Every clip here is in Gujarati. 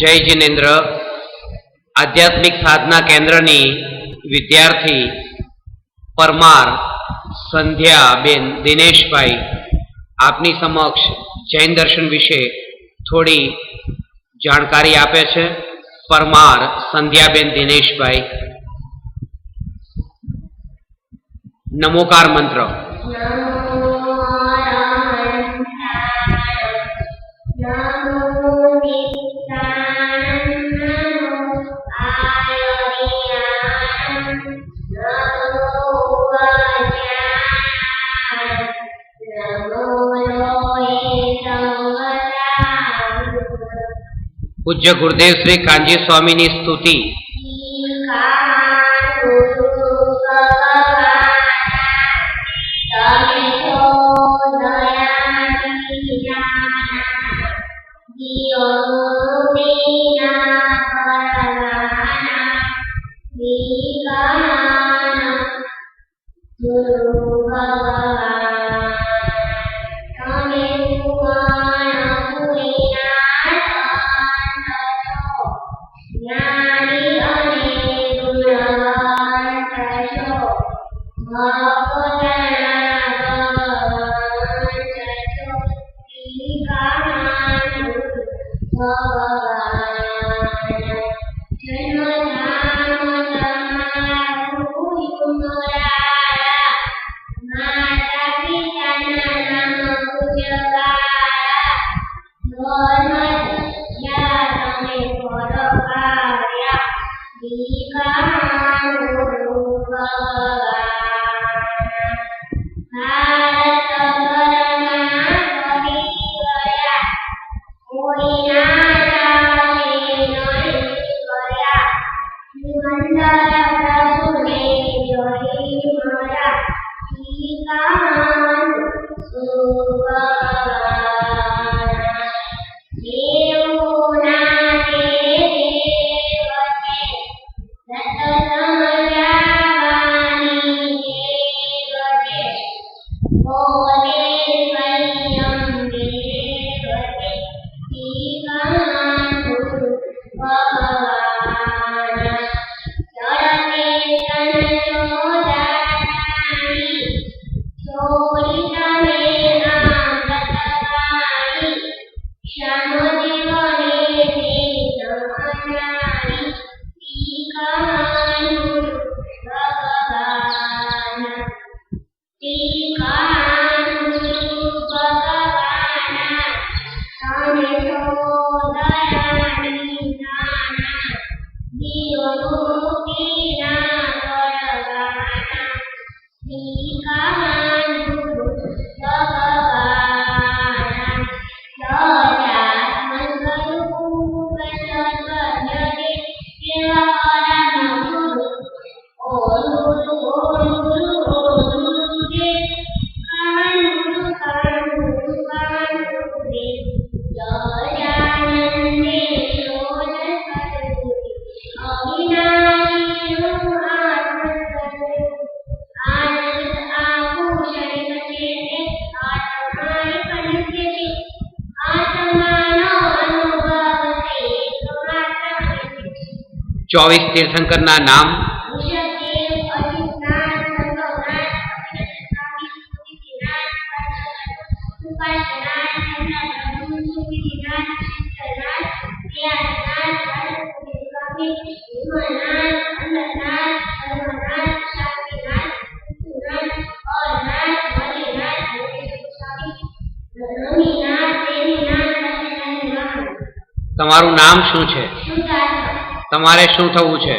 જય જિનેન્દ્ર આધ્યાત્મિક સાધના કેન્દ્રની વિદ્યાર્થી પરમાર સંધ્યાબેન દિનેશભાઈ આપની સમક્ષ જૈન દર્શન વિશે થોડી જાણકારી આપે છે. પરમાર સંધ્યાબેન દિનેશભાઈ. નમોકાર મંત્ર. પૂજ્ય ગુરુદેવ શ્રી કાનજી સ્વામીની સ્તુતિ. ચોવીસ તીર્થંકરના નામ. તમારું નામ શું છે? તમારે શું થવું છે?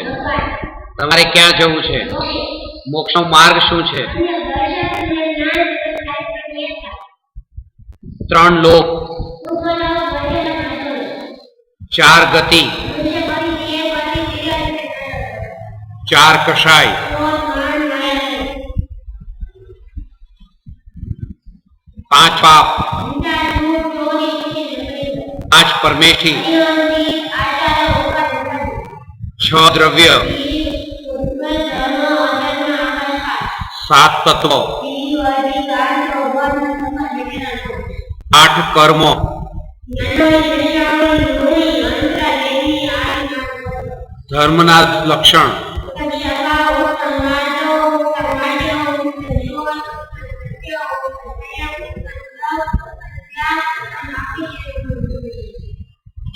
તમારે ક્યાં જવું છે? મોક્ષનો માર્ગ શું છે? 3 લોક, 4 ગતિ, 4 કષાય, 5 પાપ, 5 પરમેઠી, 6 દ્રવ્ય, 7 તત્વો, 8 કર્મો, ધર્મના લક્ષણ.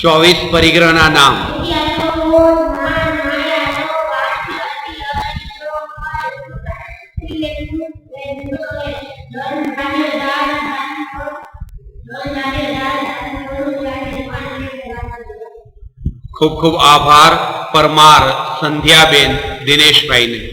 ચોવીસ પરિગ્રહના નામ. ખૂબ ખૂબ આભાર પરમાર સંધ્યાબેન દિનેશભાઈને.